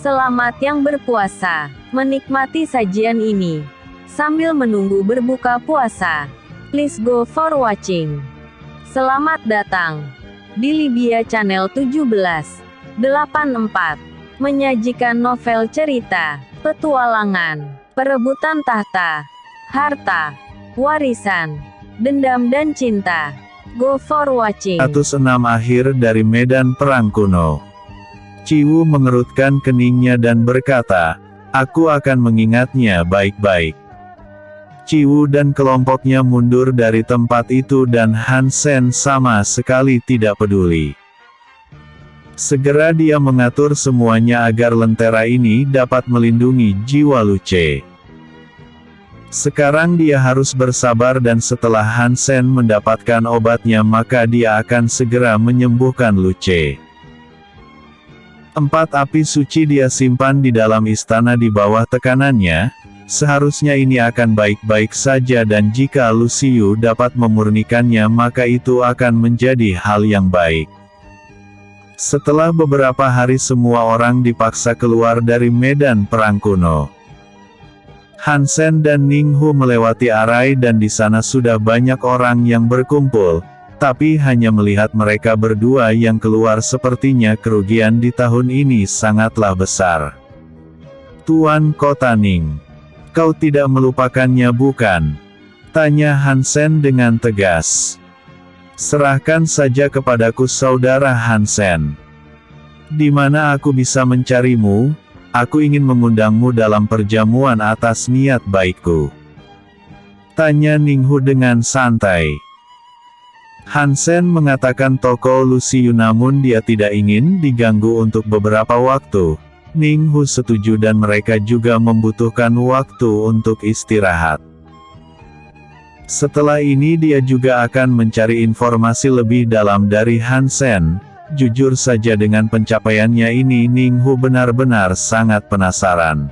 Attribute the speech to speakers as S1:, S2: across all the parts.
S1: Selamat yang berpuasa, menikmati sajian ini sambil menunggu berbuka puasa. Please go for watching. Selamat datang di Libya Channel 1784, menyajikan novel cerita, petualangan, perebutan tahta, harta, warisan, dendam dan cinta. Go for watching.
S2: 106 akhir dari medan perang kuno. Ciwu mengerutkan keningnya dan berkata, "Aku akan mengingatnya baik-baik." Ciwu dan kelompoknya mundur dari tempat itu dan Han Sen sama sekali tidak peduli. Segera dia mengatur semuanya agar lentera ini dapat melindungi jiwa Lu Ce. Sekarang dia harus bersabar dan setelah Han Sen mendapatkan obatnya maka dia akan segera menyembuhkan Lu Ce. 4 api suci dia simpan di dalam istana di bawah tekanannya, seharusnya ini akan baik-baik saja dan jika Lu Xiyu dapat memurnikannya maka itu akan menjadi hal yang baik. Setelah beberapa hari semua orang dipaksa keluar dari medan perang kuno. Han Sen dan Ning Hu melewati arai dan di sana sudah banyak orang yang berkumpul. Tapi hanya melihat mereka berdua yang keluar sepertinya kerugian di tahun ini sangatlah besar. "Tuan Kota Ning, kau tidak melupakannya bukan?" tanya Han Sen dengan tegas. "Serahkan saja kepadaku saudara Han Sen. Di mana aku bisa mencarimu? Aku ingin mengundangmu dalam perjamuan atas niat baikku," tanya Ning Hu dengan santai. Han Sen mengatakan toko Lu Xiyu namun dia tidak ingin diganggu untuk beberapa waktu. Ning Hu setuju dan mereka juga membutuhkan waktu untuk istirahat. Setelah ini dia juga akan mencari informasi lebih dalam dari Han Sen. Jujur saja dengan pencapaiannya ini Ning Hu benar-benar sangat penasaran.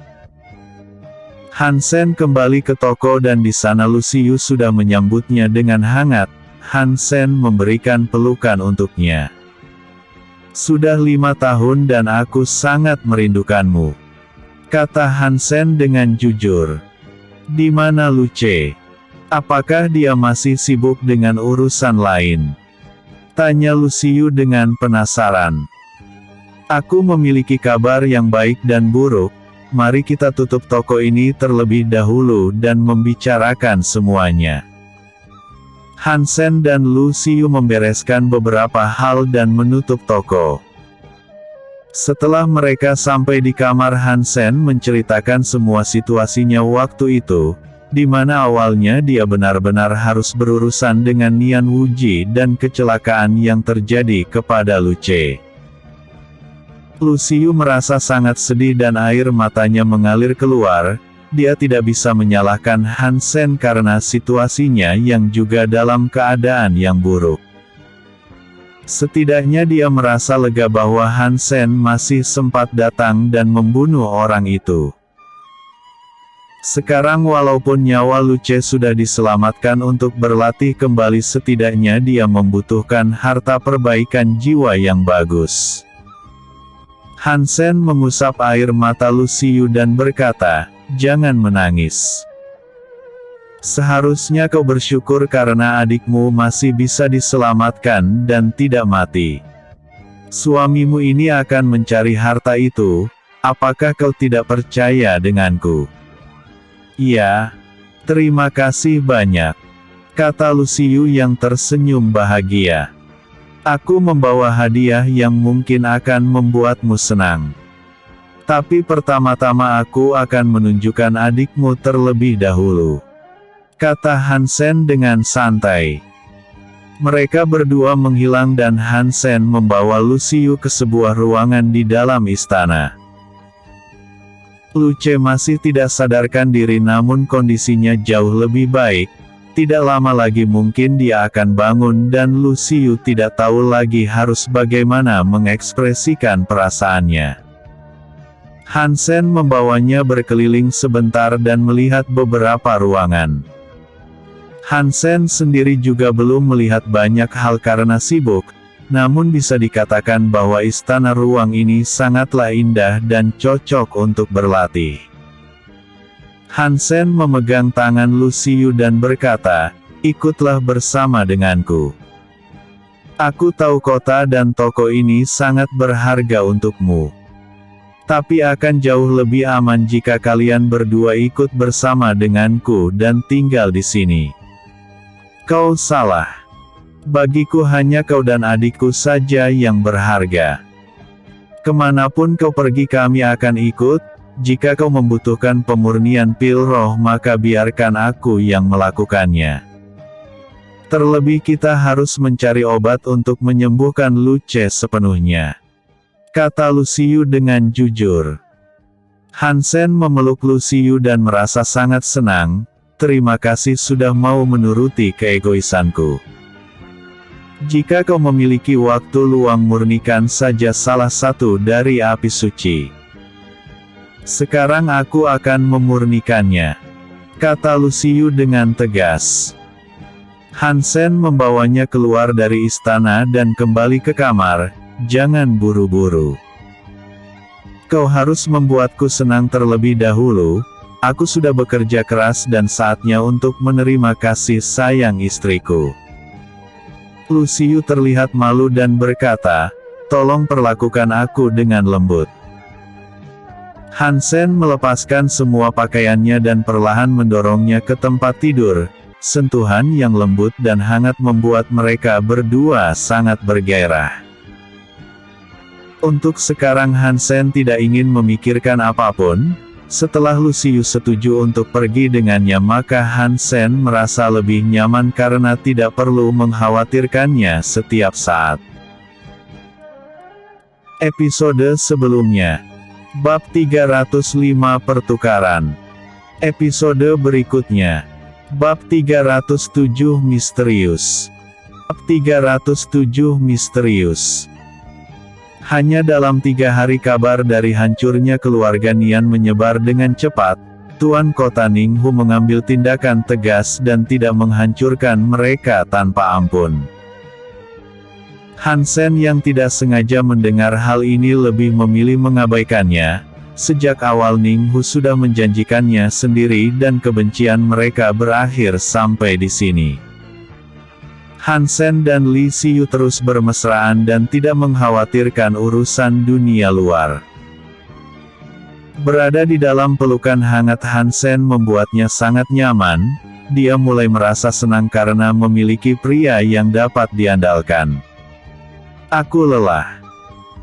S2: Han Sen kembali ke toko dan di sana Lu Xiyu sudah menyambutnya dengan hangat. Han Sen memberikan pelukan untuknya. "Sudah 5 tahun dan aku sangat merindukanmu," kata Han Sen dengan jujur. "Di mana Lu Ce? Apakah dia masih sibuk dengan urusan lain?" tanya Lu Xiyu dengan penasaran. "Aku memiliki kabar yang baik dan buruk. Mari kita tutup toko ini terlebih dahulu dan membicarakan semuanya." Han Sen dan Lu Xiyu membereskan beberapa hal dan menutup toko. Setelah mereka sampai di kamar Han Sen menceritakan semua situasinya waktu itu, di mana awalnya dia benar-benar harus berurusan dengan Nian Wuji dan kecelakaan yang terjadi kepada Lu Ce. Lu Xiyu merasa sangat sedih dan air matanya mengalir keluar. Dia tidak bisa menyalahkan Han Sen karena situasinya yang juga dalam keadaan yang buruk. Setidaknya dia merasa lega bahwa Han Sen masih sempat datang dan membunuh orang itu. Sekarang walaupun nyawa Lu Ce sudah diselamatkan untuk berlatih kembali setidaknya dia membutuhkan harta perbaikan jiwa yang bagus. Han Sen mengusap air mata Lu Xiyu dan berkata, "Jangan menangis. Seharusnya kau bersyukur karena adikmu masih bisa diselamatkan dan tidak mati. Suamimu ini akan mencari harta itu, apakah kau tidak percaya denganku?" "Iya, terima kasih banyak," kata Lu Xiyu yang tersenyum bahagia. "Aku membawa hadiah yang mungkin akan membuatmu senang. Tapi pertama-tama aku akan menunjukkan adikmu terlebih dahulu," kata Han Sen dengan santai. Mereka berdua menghilang dan Han Sen membawa Lu Xiyu ke sebuah ruangan di dalam istana. Lu Ce masih tidak sadarkan diri namun kondisinya jauh lebih baik. Tidak lama lagi mungkin dia akan bangun dan Lu Xiyu tidak tahu lagi harus bagaimana mengekspresikan perasaannya. Han Sen membawanya berkeliling sebentar dan melihat beberapa ruangan. Han Sen sendiri juga belum melihat banyak hal karena sibuk, Namun bisa dikatakan bahwa istana ruang ini sangatlah indah dan cocok untuk berlatih. Hansen memegang tangan Lu Xiyu dan berkata, "Ikutlah bersama denganku. Aku tahu kota dan toko ini sangat berharga untukmu. Tapi akan jauh lebih aman jika kalian berdua ikut bersama denganku dan tinggal di sini." "Kau salah. Bagiku hanya kau dan adikku saja yang berharga. Kemanapun kau pergi kami akan ikut, jika kau membutuhkan pemurnian pil roh maka biarkan aku yang melakukannya. Terlebih kita harus mencari obat untuk menyembuhkan Lu Ce sepenuhnya," kata Lu Xiyu dengan jujur. Hansen memeluk Lu Xiyu dan merasa sangat senang. "Terima kasih sudah mau menuruti keegoisanku. Jika kau memiliki waktu luang murnikan saja salah satu dari api suci. Sekarang aku akan memurnikannya," kata Lu Xiyu dengan tegas. Hansen membawanya keluar dari istana dan kembali ke kamar. "Jangan buru-buru. Kau harus membuatku senang terlebih dahulu. Aku sudah bekerja keras dan saatnya untuk menerima kasih sayang istriku." Lu Xiyu terlihat malu dan berkata, "Tolong perlakukan aku dengan lembut." Hansen melepaskan semua pakaiannya dan perlahan mendorongnya ke tempat tidur. Sentuhan yang lembut dan hangat membuat mereka berdua sangat bergairah. Untuk sekarang Hansen tidak ingin memikirkan apapun. Setelah Lu Xiyu setuju untuk pergi dengannya maka Hansen merasa lebih nyaman karena tidak perlu mengkhawatirkannya setiap saat. Episode sebelumnya. Bab 305 Pertukaran. Episode berikutnya. Bab 307 Misterius. Bab 307 Misterius. Hanya dalam 3 hari kabar dari hancurnya keluarga Nian menyebar dengan cepat. Tuan Kota Ninghu mengambil tindakan tegas dan tidak menghancurkan mereka tanpa ampun. Hansen yang tidak sengaja mendengar hal ini lebih memilih mengabaikannya. Sejak awal Ninghu sudah menjanjikannya sendiri dan kebencian mereka berakhir sampai di sini. Hansen dan Li Xiyu terus bermesraan dan tidak mengkhawatirkan urusan dunia luar. Berada di dalam pelukan hangat Hansen membuatnya sangat nyaman. Dia mulai merasa senang karena memiliki pria yang dapat diandalkan. "Aku lelah.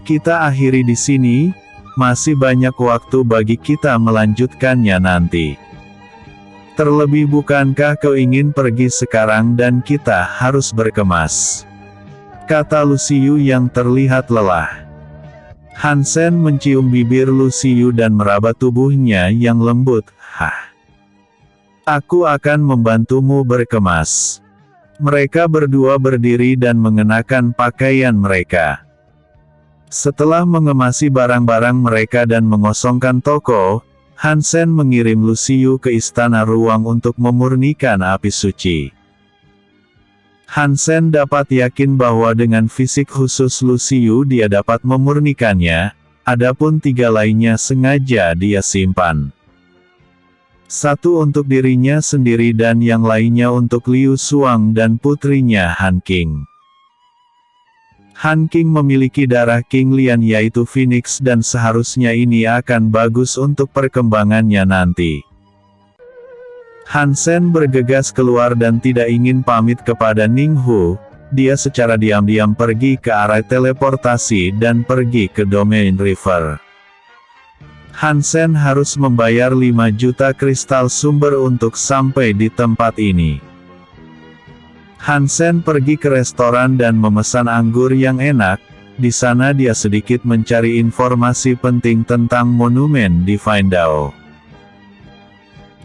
S2: Kita akhiri di sini. Masih banyak waktu bagi kita melanjutkannya nanti. Terlebih bukankah kau ingin pergi sekarang dan kita harus berkemas?" kata Lu Xiyu yang terlihat lelah. Hansen mencium bibir Lu Xiyu dan meraba tubuhnya yang lembut. Aku akan membantumu berkemas." Mereka berdua berdiri dan mengenakan pakaian mereka. Setelah mengemasi barang-barang mereka dan mengosongkan toko, Hansen mengirim Lu Xiyu ke istana ruang untuk memurnikan api suci. Hansen dapat yakin bahwa dengan fisik khusus Lu Xiyu dia dapat memurnikannya, adapun 3 lainnya sengaja dia simpan. 1 untuk dirinya sendiri dan yang lainnya untuk Liu Xuang dan putrinya Han Qing. Han Qing memiliki darah King Lian yaitu Phoenix dan seharusnya ini akan bagus untuk perkembangannya nanti. Hansen bergegas keluar dan tidak ingin pamit kepada Ninghu. Dia secara diam-diam pergi ke arah teleportasi dan pergi ke Domain River. Hansen harus membayar 5 juta kristal sumber untuk sampai di tempat ini. Hansen pergi ke restoran dan memesan anggur yang enak. Di sana dia sedikit mencari informasi penting tentang monumen Divine Dao.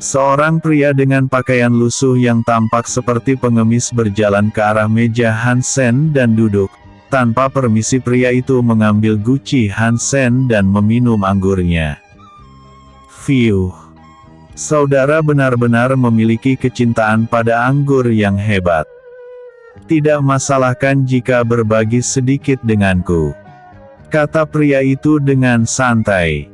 S2: Seorang pria dengan pakaian lusuh yang tampak seperti pengemis berjalan ke arah meja Hansen dan duduk. Tanpa permisi pria itu mengambil guci Hansen dan meminum anggurnya. Fiuh. Saudara benar-benar memiliki kecintaan pada anggur yang hebat. Tidak masalahkan jika berbagi sedikit denganku, kata pria itu dengan santai.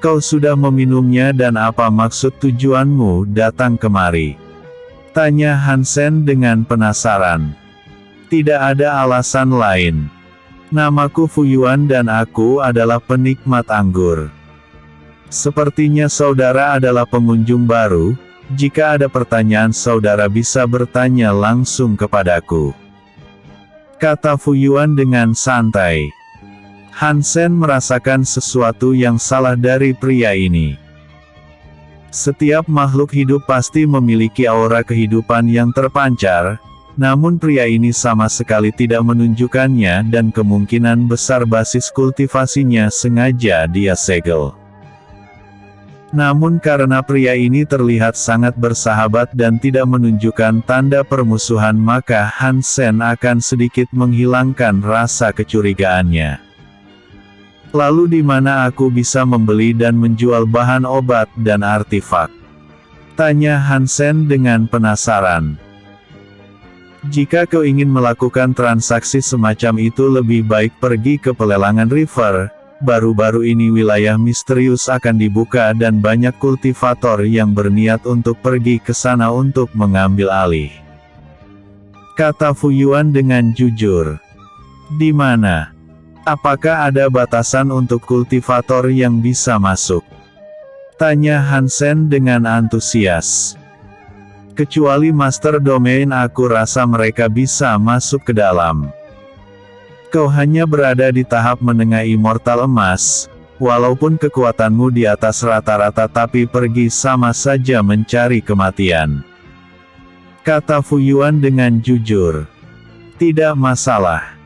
S2: Kau sudah meminumnya dan apa maksud tujuanmu datang kemari? Tanya Hansen dengan penasaran. Tidak ada alasan lain. Namaku Fuyuan dan aku adalah penikmat anggur. Sepertinya saudara adalah pengunjung baru, jika ada pertanyaan saudara bisa bertanya langsung kepadaku, kata Fuyuan dengan santai. Hansen merasakan sesuatu yang salah dari pria ini. Setiap makhluk hidup pasti memiliki aura kehidupan yang terpancar, namun pria ini sama sekali tidak menunjukkannya dan kemungkinan besar basis kultivasinya sengaja dia segel. Namun karena pria ini terlihat sangat bersahabat dan tidak menunjukkan tanda permusuhan maka Hansen akan sedikit menghilangkan rasa kecurigaannya. Lalu di mana aku bisa membeli dan menjual bahan obat dan artefak? Tanya Hansen dengan penasaran. Jika kau ingin melakukan transaksi semacam itu lebih baik pergi ke pelelangan river, baru-baru ini wilayah misterius akan dibuka dan banyak kultivator yang berniat untuk pergi ke sana untuk mengambil alih. Kata Fuyuan dengan jujur. Di mana? Apakah ada batasan untuk kultivator yang bisa masuk? Tanya Hansen dengan antusias. Kecuali Master Domain aku rasa mereka bisa masuk ke dalam. Kau hanya berada di tahap menengah immortal emas, walaupun kekuatanmu di atas rata-rata tapi pergi sama saja mencari kematian. Kata Fuyuan dengan jujur. Tidak masalah.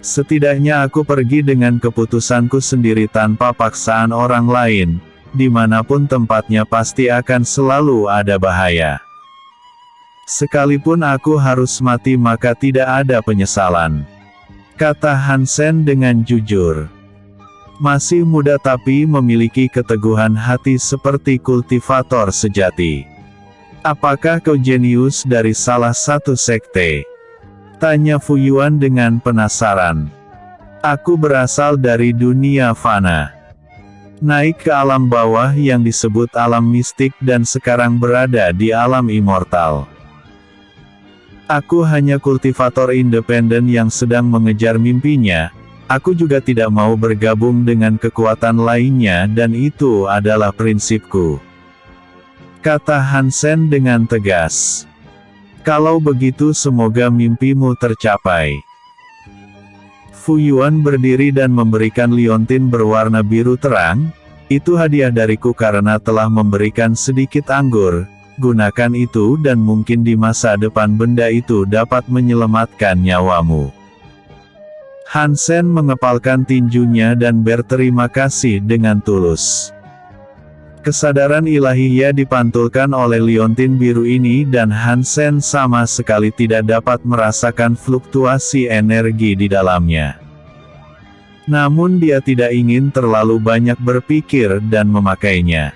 S2: Setidaknya aku pergi dengan keputusanku sendiri tanpa paksaan orang lain, dimanapun tempatnya pasti akan selalu ada bahaya. Sekalipun aku harus mati maka tidak ada penyesalan. Kata Hansen dengan jujur. Masih muda tapi memiliki keteguhan hati seperti kultivator sejati. Apakah kau jenius dari salah satu sekte? Tanya Fuyuan dengan penasaran. Aku berasal dari dunia fana. Naik ke alam bawah yang disebut alam mistik dan sekarang berada di alam immortal. Aku hanya kultivator independen yang sedang mengejar mimpinya, aku juga tidak mau bergabung dengan kekuatan lainnya dan itu adalah prinsipku. Kata Hansen dengan tegas. Kalau begitu semoga mimpimu tercapai. Fuyuan berdiri dan memberikan liontin berwarna biru terang, itu hadiah dariku karena telah memberikan sedikit anggur. Gunakan itu dan mungkin di masa depan benda itu dapat menyelamatkan nyawamu. Hansen mengepalkan tinjunya dan berterima kasih dengan tulus. Kesadaran ilahiyah dipantulkan oleh liontin biru ini dan Hansen sama sekali tidak dapat merasakan fluktuasi energi di dalamnya. Namun dia tidak ingin terlalu banyak berpikir dan memakainya.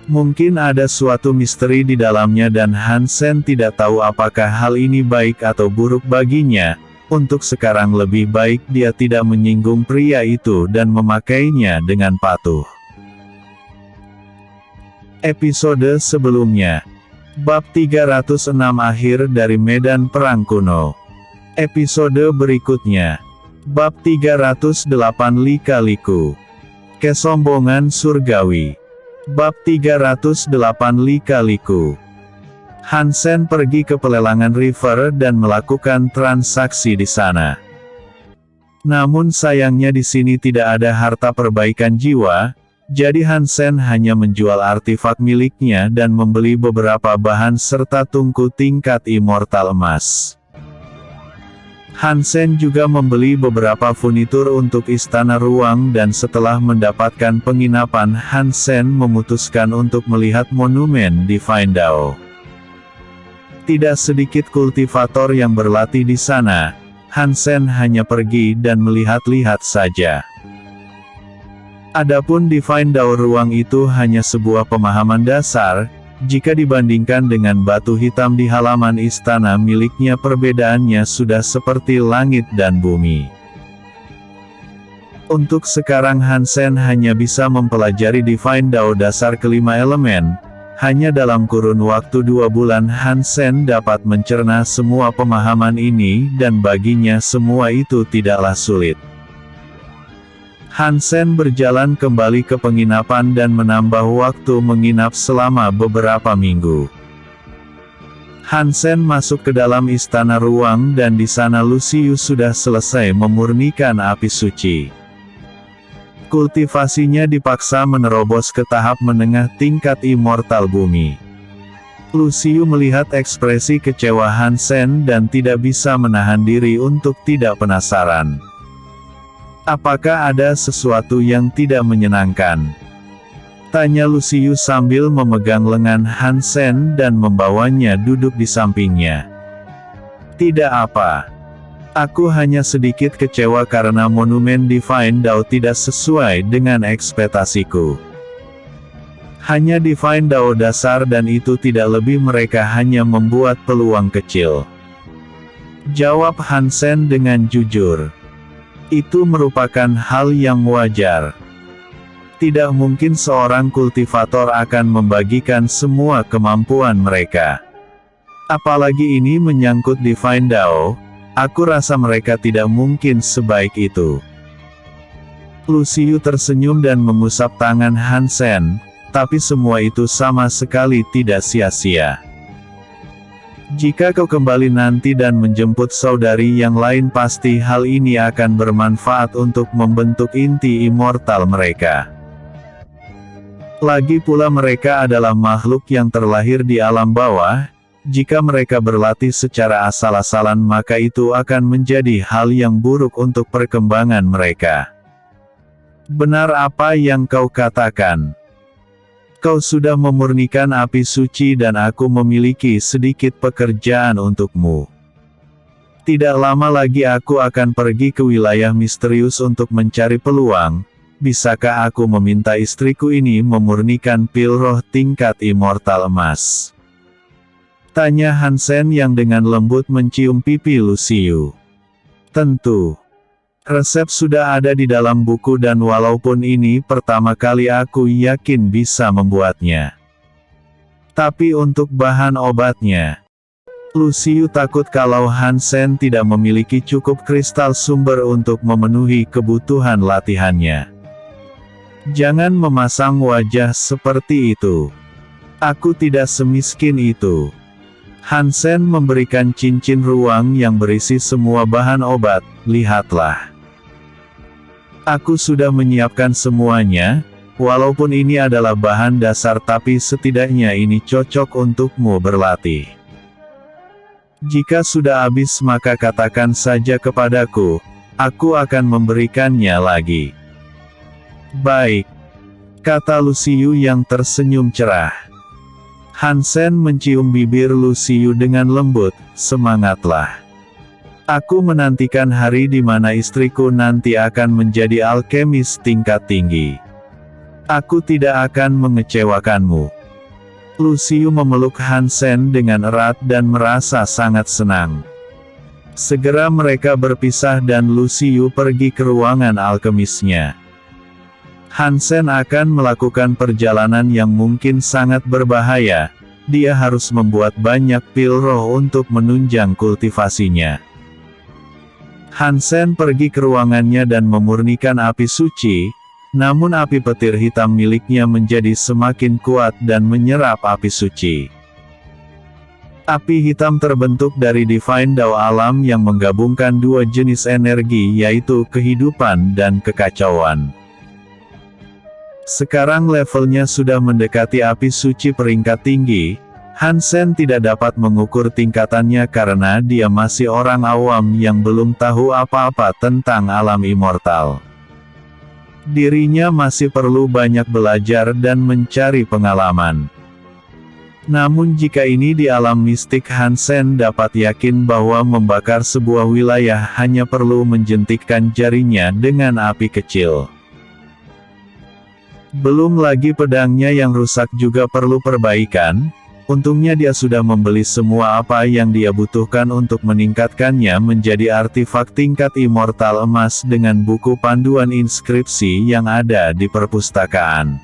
S2: Mungkin ada suatu misteri di dalamnya dan Hansen tidak tahu apakah hal ini baik atau buruk baginya. Untuk sekarang lebih baik dia tidak menyinggung pria itu dan memakainya dengan patuh. Episode sebelumnya. Bab 306 akhir dari medan perang kuno. Episode berikutnya. Bab 308 lika-liku. Kesombongan surgawi. Bab 308 lika-liku. Hansen pergi ke pelelangan river dan melakukan transaksi di sana. Namun sayangnya di sini tidak ada harta perbaikan jiwa, jadi Hansen hanya menjual artefak miliknya dan membeli beberapa bahan serta tungku tingkat immortal emas. Hansen juga membeli beberapa furnitur untuk istana ruang dan setelah mendapatkan penginapan Hansen memutuskan untuk melihat monumen di Findao. Tidak sedikit kultivator yang berlatih di sana, Hansen hanya pergi dan melihat-lihat saja. Adapun di Findao ruang itu hanya sebuah pemahaman dasar, Jika dibandingkan dengan batu hitam di halaman istana miliknya, perbedaannya sudah seperti langit dan bumi. Untuk sekarang Hansen hanya bisa mempelajari Divine Dao dasar kelima elemen. Hanya dalam kurun waktu 2 bulan Hansen dapat mencerna semua pemahaman ini, dan baginya semua itu tidaklah sulit. Hansen berjalan kembali ke penginapan dan menambah waktu menginap selama beberapa minggu. Hansen masuk ke dalam istana ruang dan di sana Lucius sudah selesai memurnikan api suci. Kultivasinya dipaksa menerobos ke tahap menengah tingkat immortal bumi. Lucius melihat ekspresi kecewa Hansen dan tidak bisa menahan diri untuk tidak penasaran. Apakah ada sesuatu yang tidak menyenangkan? Tanya Lucius sambil memegang lengan Hansen dan membawanya duduk di sampingnya. Tidak apa. Aku hanya sedikit kecewa karena monumen Divine Dao tidak sesuai dengan ekspektasiku. Hanya Divine Dao dasar dan itu tidak lebih, mereka hanya membuat peluang kecil. Jawab Hansen dengan jujur. Itu merupakan hal yang wajar. Tidak mungkin seorang kultivator akan membagikan semua kemampuan mereka. Apalagi ini menyangkut Divine Dao, aku rasa mereka tidak mungkin sebaik itu. Lucius tersenyum dan mengusap tangan Hansen, tapi semua itu sama sekali tidak sia-sia. Jika kau kembali nanti dan menjemput saudari yang lain, pasti hal ini akan bermanfaat untuk membentuk inti immortal mereka. Lagi pula mereka adalah makhluk yang terlahir di alam bawah. Jika mereka berlatih secara asal-asalan, maka itu akan menjadi hal yang buruk untuk perkembangan mereka. Benar apa yang kau katakan. Kau sudah memurnikan api suci dan aku memiliki sedikit pekerjaan untukmu. Tidak lama lagi aku akan pergi ke wilayah misterius untuk mencari peluang. Bisakah aku meminta istriku ini memurnikan pil roh tingkat immortal emas? Tanya Hansen yang dengan lembut mencium pipi Lucius. Tentu. Resep sudah ada di dalam buku dan walaupun ini pertama kali, aku yakin bisa membuatnya. Tapi untuk bahan obatnya, Lucius takut kalau Hansen tidak memiliki cukup kristal sumber untuk memenuhi kebutuhan latihannya. Jangan memasang wajah seperti itu. Aku tidak semiskin itu. Hansen memberikan cincin ruang yang berisi semua bahan obat. Lihatlah. Aku sudah menyiapkan semuanya, walaupun ini adalah bahan dasar tapi setidaknya ini cocok untukmu berlatih. Jika sudah habis maka katakan saja kepadaku, aku akan memberikannya lagi. Baik, kata Lucius yang tersenyum cerah. Hansen mencium bibir Lucius dengan lembut, semangatlah. Aku menantikan hari di mana istriku nanti akan menjadi alkemis tingkat tinggi. Aku tidak akan mengecewakanmu. Lucius memeluk Hansen dengan erat dan merasa sangat senang. Segera mereka berpisah dan Lucius pergi ke ruangan alkemisnya. Hansen akan melakukan perjalanan yang mungkin sangat berbahaya. Dia harus membuat banyak pil roh untuk menunjang kultivasinya. Hansen pergi ke ruangannya dan memurnikan api suci, namun api petir hitam miliknya menjadi semakin kuat dan menyerap api suci. Api hitam terbentuk dari Divine Dao alam yang menggabungkan dua jenis energi, yaitu kehidupan dan kekacauan. Sekarang levelnya sudah mendekati api suci peringkat tinggi. Hansen tidak dapat mengukur tingkatannya karena dia masih orang awam yang belum tahu apa-apa tentang alam immortal. Dirinya masih perlu banyak belajar dan mencari pengalaman. Namun jika ini di alam mistik, Hansen dapat yakin bahwa membakar sebuah wilayah hanya perlu menjentikkan jarinya dengan api kecil. Belum lagi pedangnya yang rusak juga perlu perbaikan. Untungnya dia sudah membeli semua apa yang dia butuhkan untuk meningkatkannya menjadi artefak tingkat immortal emas dengan buku panduan inskripsi yang ada di perpustakaan.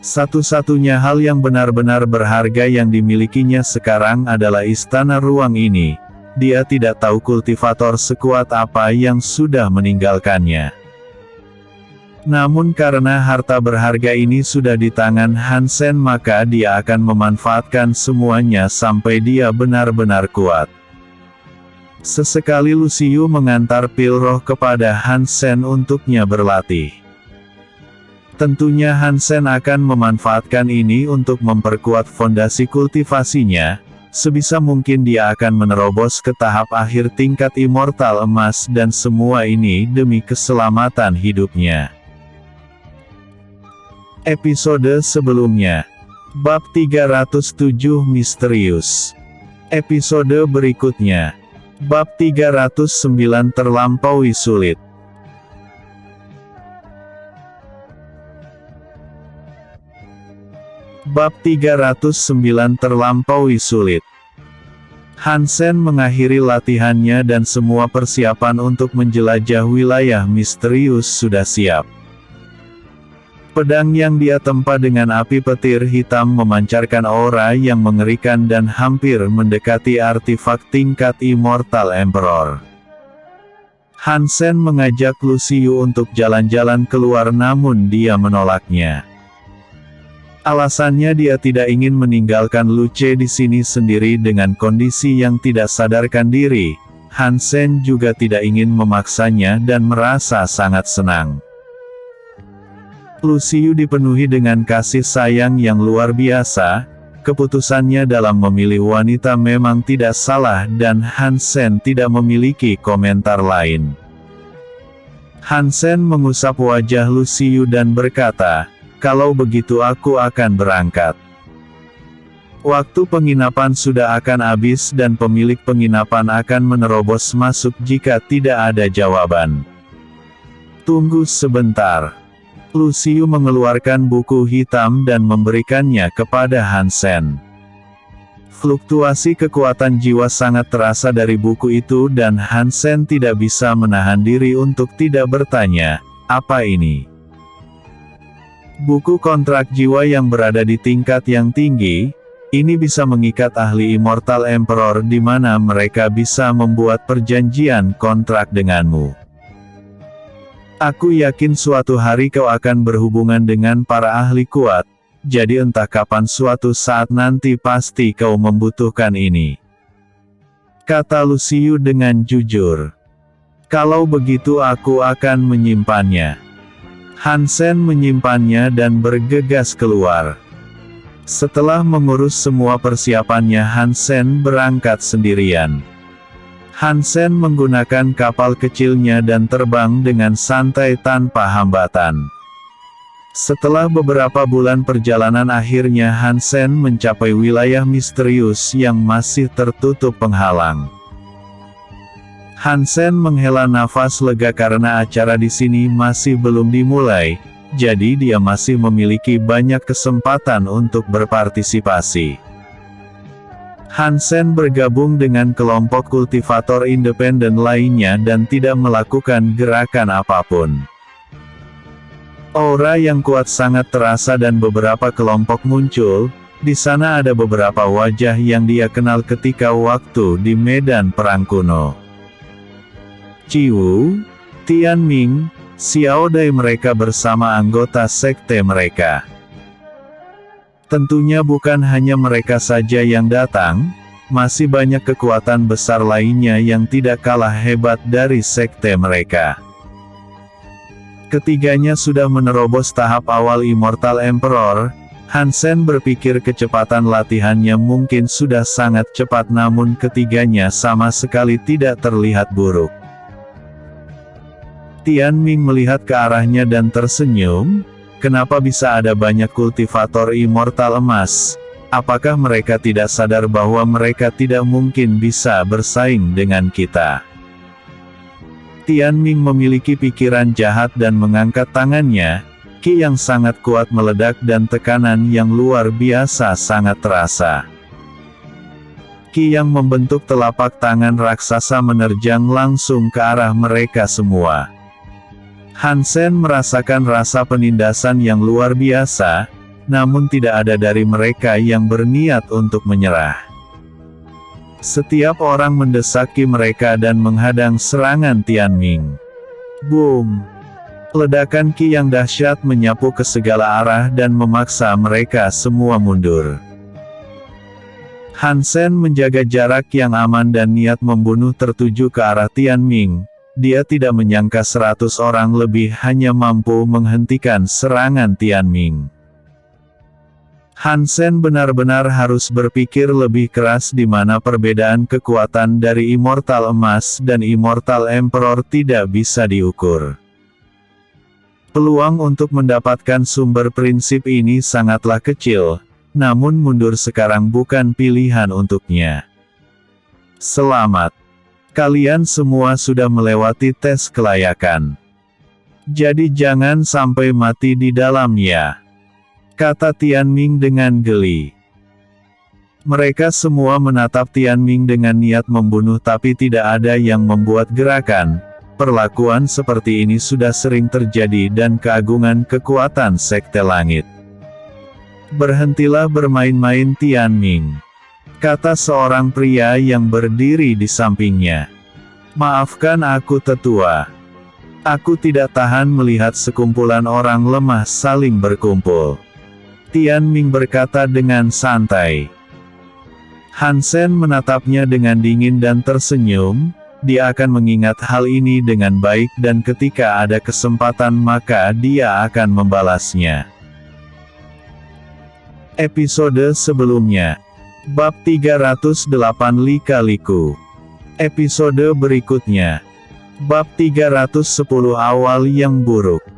S2: Satu-satunya hal yang benar-benar berharga yang dimilikinya sekarang adalah istana ruang ini. Dia tidak tahu kultivator sekuat apa yang sudah meninggalkannya. Namun karena harta berharga ini sudah di tangan Hansen, maka dia akan memanfaatkan semuanya sampai dia benar-benar kuat. Sesekali Lucius mengantar pil roh kepada Hansen untuknya berlatih. Tentunya Hansen akan memanfaatkan ini untuk memperkuat fondasi kultivasinya. Sebisa mungkin dia akan menerobos ke tahap akhir tingkat immortal emas, dan semua ini demi keselamatan hidupnya. Episode sebelumnya. Bab 307 Misterius. Episode berikutnya. Bab 309 Terlampaui Sulit. Bab 309 Terlampaui Sulit. Hansen mengakhiri latihannya dan semua persiapan untuk menjelajah wilayah misterius sudah siap. Pedang yang dia tempa dengan api petir hitam memancarkan aura yang mengerikan dan hampir mendekati artefak tingkat Immortal Emperor. Hansen mengajak Lucius untuk jalan-jalan keluar, namun dia menolaknya. Alasannya dia tidak ingin meninggalkan Luce di sini sendiri dengan kondisi yang tidak sadarkan diri. Hansen juga tidak ingin memaksanya dan merasa sangat senang. Lucius dipenuhi dengan kasih sayang yang luar biasa. Keputusannya dalam memilih wanita memang tidak salah dan Hansen tidak memiliki komentar lain. Hansen mengusap wajah Lucius dan berkata, "Kalau begitu aku akan berangkat." Waktu penginapan sudah akan habis dan pemilik penginapan akan menerobos masuk jika tidak ada jawaban. "Tunggu sebentar." Lucius mengeluarkan buku hitam dan memberikannya kepada Hansen. Fluktuasi kekuatan jiwa sangat terasa dari buku itu dan Hansen tidak bisa menahan diri untuk tidak bertanya, "Apa ini?" Buku kontrak jiwa yang berada di tingkat yang tinggi, ini bisa mengikat ahli Immortal Emperor di mana mereka bisa membuat perjanjian kontrak denganmu. Aku yakin suatu hari kau akan berhubungan dengan para ahli kuat, jadi entah kapan suatu saat nanti pasti kau membutuhkan ini. Kata Lucius dengan jujur. Kalau begitu aku akan menyimpannya. Hansen menyimpannya dan bergegas keluar. Setelah mengurus semua persiapannya, Hansen berangkat sendirian. Hansen menggunakan kapal kecilnya dan terbang dengan santai tanpa hambatan. Setelah beberapa bulan perjalanan, akhirnya Hansen mencapai wilayah misterius yang masih tertutup penghalang. Hansen menghela nafas lega karena acara di sini masih belum dimulai, jadi dia masih memiliki banyak kesempatan untuk berpartisipasi. Hansen bergabung dengan kelompok kultivator independen lainnya dan tidak melakukan gerakan apapun. Aura yang kuat sangat terasa dan beberapa kelompok muncul. Di sana ada beberapa wajah yang dia kenal ketika waktu di medan perang kuno. Qiwu, Tianming, Xiao Dai, mereka bersama anggota sekte mereka. Tentunya bukan hanya mereka saja yang datang, masih banyak kekuatan besar lainnya yang tidak kalah hebat dari sekte mereka. Ketiganya sudah menerobos tahap awal Immortal Emperor. Hansen berpikir kecepatan latihannya mungkin sudah sangat cepat, namun ketiganya sama sekali tidak terlihat buruk. Tianming melihat ke arahnya dan tersenyum. Kenapa bisa ada banyak kultivator immortal emas? Apakah mereka tidak sadar bahwa mereka tidak mungkin bisa bersaing dengan kita? Tianming memiliki pikiran jahat dan mengangkat tangannya. Ki yang sangat kuat meledak dan tekanan yang luar biasa sangat terasa. Ki yang membentuk telapak tangan raksasa menerjang langsung ke arah mereka semua. Hansen merasakan rasa penindasan yang luar biasa, namun tidak ada dari mereka yang berniat untuk menyerah. Setiap orang mendesaki mereka dan menghadang serangan Tianming. Boom! Ledakan Ki yang dahsyat menyapu ke segala arah dan memaksa mereka semua mundur. Hansen menjaga jarak yang aman dan niat membunuh tertuju ke arah Tianming. Dia tidak menyangka 100 orang lebih hanya mampu menghentikan serangan Tianming. Hansen benar-benar harus berpikir lebih keras di mana perbedaan kekuatan dari Immortal Emas dan Immortal Emperor tidak bisa diukur. Peluang untuk mendapatkan sumber prinsip ini sangatlah kecil, namun mundur sekarang bukan pilihan untuknya. Selamat. Kalian semua sudah melewati tes kelayakan. Jadi jangan sampai mati di dalamnya, kata Tianming dengan geli. Mereka semua menatap Tianming dengan niat membunuh tapi tidak ada yang membuat gerakan. Perlakuan seperti ini sudah sering terjadi dan keagungan kekuatan Sekte Langit. Berhentilah bermain-main Tianming, kata seorang pria yang berdiri di sampingnya. Maafkan aku tetua. Aku tidak tahan melihat sekumpulan orang lemah saling berkumpul. Tianming berkata dengan santai. Hansen menatapnya dengan dingin dan tersenyum. Dia akan mengingat hal ini dengan baik dan ketika ada kesempatan maka dia akan membalasnya. Episode sebelumnya. Bab 308 Lika-Liku. Episode berikutnya. Bab 310 Awal yang buruk.